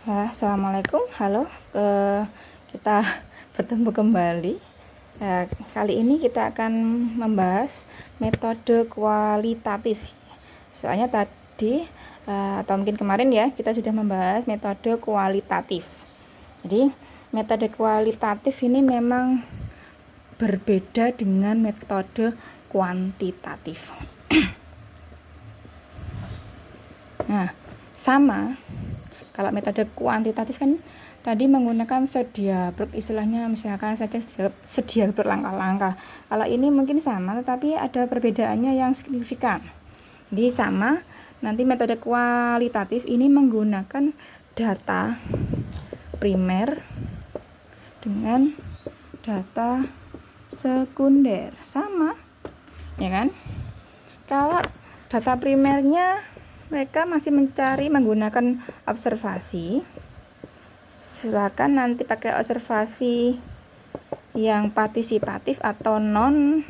Assalamualaikum, halo, kita bertemu kembali. Kali ini kita akan membahas metode kualitatif. Soalnya tadi atau mungkin kemarin ya, kita sudah membahas metode kualitatif. Jadi metode kualitatif ini memang berbeda dengan metode kuantitatif. Nah, sama. Kalau metode kuantitatif kan tadi menggunakan sedia blok, istilahnya misalkan saja sedia berlangkah-langkah. Kalau ini mungkin sama, tetapi ada perbedaannya yang signifikan. Jadi sama, nanti metode kualitatif ini menggunakan data primer dengan data sekunder. Sama, ya kan? Kalau data primernya mereka masih mencari menggunakan observasi. Silakan nanti pakai observasi yang partisipatif atau non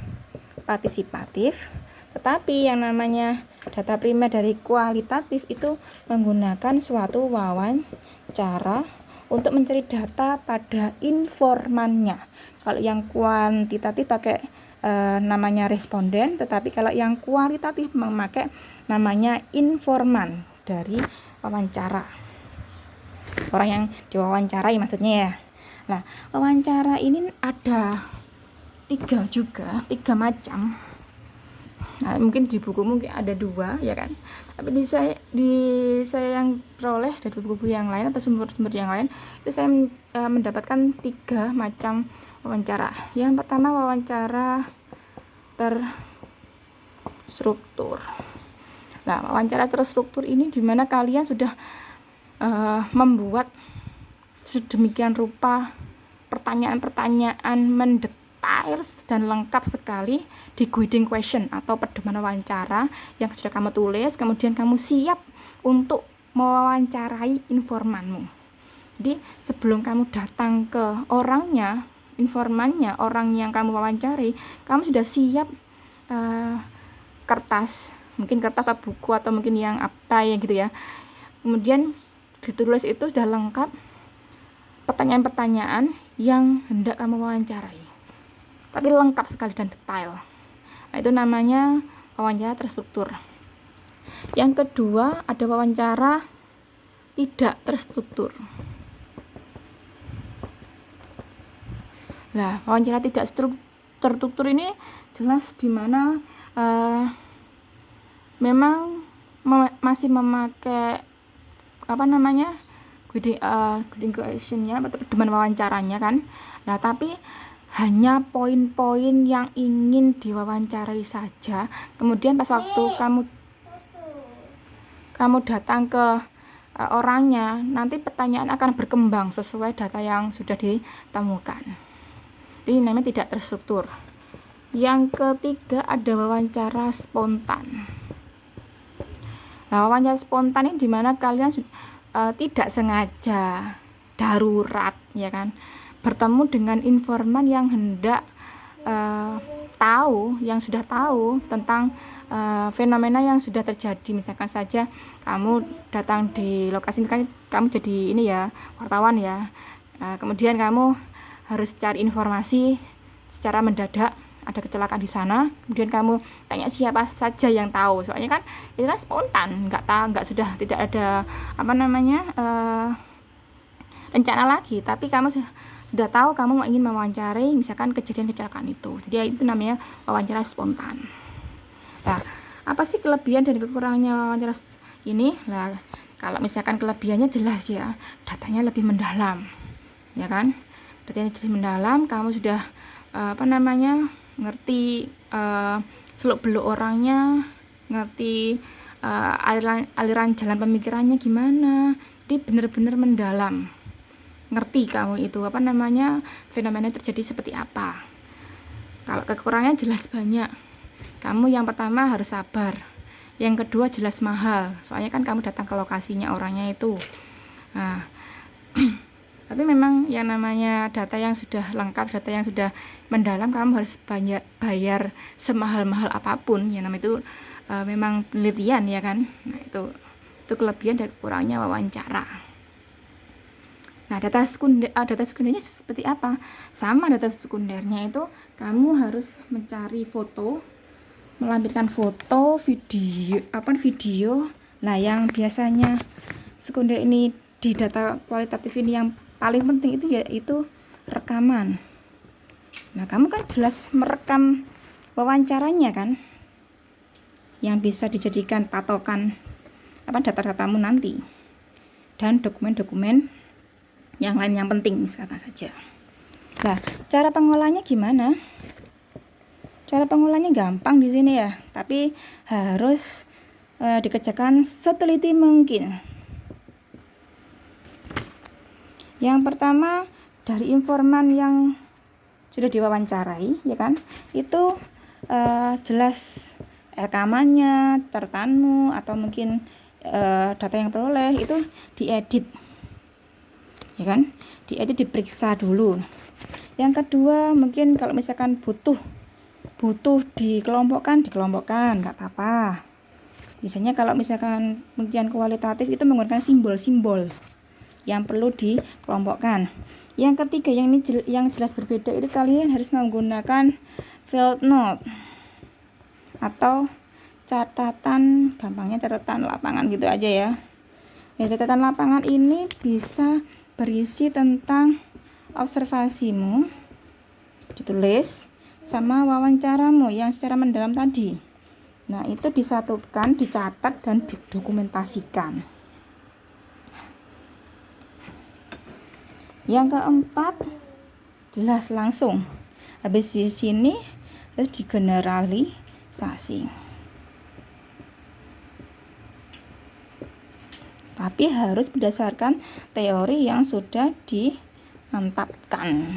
partisipatif. Tetapi yang namanya data primer dari kualitatif itu menggunakan suatu wawancara untuk mencari data pada informannya. Kalau yang kuantitatif pakai namanya responden, tetapi kalau yang kualitatif memakai namanya informan dari wawancara, orang yang diwawancarai maksudnya ya. Nah, wawancara ini ada tiga macam. Nah, mungkin di buku mungkin ada 2 ya kan, tapi di saya yang peroleh dari buku-buku yang lain atau sumber-sumber yang lain itu saya mendapatkan 3 macam wawancara. Yang pertama wawancara terstruktur. Nah, wawancara terstruktur ini dimana kalian sudah membuat sedemikian rupa pertanyaan-pertanyaan mendetail dan lengkap sekali di guiding question atau pedoman wawancara yang sudah kamu tulis, kemudian kamu siap untuk mewawancarai informanmu. Jadi sebelum kamu datang ke orangnya, informannya, orang yang kamu wawancari, kamu sudah siap kertas, mungkin kertas atau buku atau mungkin yang apa ya gitu ya. Kemudian ditulis itu sudah lengkap pertanyaan-pertanyaan yang hendak kamu wawancarai, tapi lengkap sekali dan detail. Nah, itu namanya wawancara terstruktur. Yang kedua ada wawancara tidak terstruktur. Nah, wawancara tidak terstruktur ini jelas di mana memang masih memakai guiding questionnya atau pedoman wawancaranya kan. Nah, tapi hanya poin-poin yang ingin diwawancarai saja. Kemudian pas waktu kamu datang ke orangnya, nanti pertanyaan akan berkembang sesuai data yang sudah ditemukan. Ini namanya tidak terstruktur. Yang ketiga ada wawancara spontan. Nah, wawancara spontan ini dimana kalian tidak sengaja, darurat ya kan, bertemu dengan informan yang hendak yang sudah tahu tentang fenomena yang sudah terjadi. Misalkan saja kamu datang di lokasi ini kan, kamu jadi ini ya, wartawan ya. Kemudian kamu harus cari informasi secara mendadak, ada kecelakaan di sana, kemudian kamu tanya siapa saja yang tahu. Soalnya kan itu kan spontan, tidak ada rencana lagi, tapi kamu sudah tahu kamu ingin mewawancarai misalkan kejadian kecelakaan itu. Jadi itu namanya wawancara spontan. Nah, apa sih kelebihan dan kekurangannya wawancara ini? Nah, kalau misalkan kelebihannya jelas ya, datanya lebih mendalam, ya kan? Datanya jadi mendalam, kamu sudah ngerti seluk-beluk orangnya, ngerti aliran jalan pemikirannya gimana. Jadi benar-benar mendalam, ngerti kamu itu fenomena terjadi seperti apa. Kalau kekurangannya jelas banyak. Kamu yang pertama harus sabar, yang kedua jelas mahal, soalnya kan kamu datang ke lokasinya orangnya itu. Nah, tapi memang yang namanya data yang sudah lengkap, data yang sudah mendalam, kamu harus bayar semahal-mahal apapun. Yang namanya itu memang penelitian ya kan. Nah, itu kelebihan dan kurangnya wawancara. Nah, data sekundernya seperti apa? Sama, data sekundernya itu kamu harus mencari foto, melampirkan foto, video. Nah, yang biasanya sekunder ini di data kualitatif ini yang paling penting itu yaitu rekaman. Nah, kamu kan jelas merekam wawancaranya kan, yang bisa dijadikan patokan data-datamu nanti, dan dokumen-dokumen yang lain yang penting misalkan saja. Nah, cara pengolahannya gimana? Cara pengolahannya gampang di sini ya, tapi harus dikerjakan seteliti mungkin. Yang pertama, dari informan yang sudah diwawancarai, ya kan? Itu jelas rekamannya, catatanmu, atau mungkin data yang peroleh itu diedit, ya kan? Diedit, diperiksa dulu. Yang kedua, mungkin kalau misalkan butuh dikelompokkan, nggak apa-apa. Biasanya kalau misalkan penelitian kualitatif itu menggunakan simbol-simbol yang perlu dikelompokkan. Yang ketiga, yang jelas berbeda itu kalian harus menggunakan field note atau catatan, gampangnya catatan lapangan gitu aja ya. Ya, catatan lapangan ini bisa berisi tentang observasimu, ditulis, sama wawancaramu yang secara mendalam tadi. Nah, itu disatukan, dicatat, dan didokumentasikan. Yang keempat, jelas langsung. Habis di sini harus digeneralisasi. Tapi harus berdasarkan teori yang sudah dimantapkan.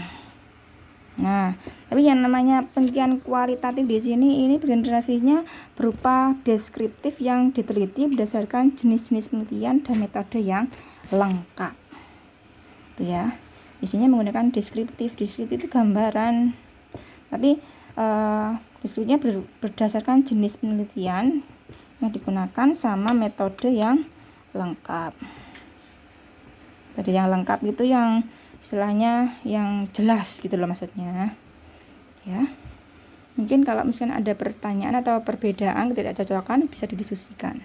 Nah, tapi yang namanya penelitian kualitatif di sini ini generasinya berupa deskriptif yang diteliti berdasarkan jenis-jenis penelitian dan metode yang lengkap. Itu ya. Isinya menggunakan deskriptif. Deskriptif itu gambaran. Tapi deskriptifnya berdasarkan jenis penelitian yang digunakan sama metode yang lengkap. Tadi yang lengkap itu yang istilahnya yang jelas gitu loh maksudnya ya. Mungkin kalau misalnya ada pertanyaan atau perbedaan ketidakcocokan bisa didiskusikan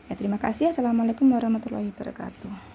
ya. Terima kasih. Assalamualaikum warahmatullahi wabarakatuh.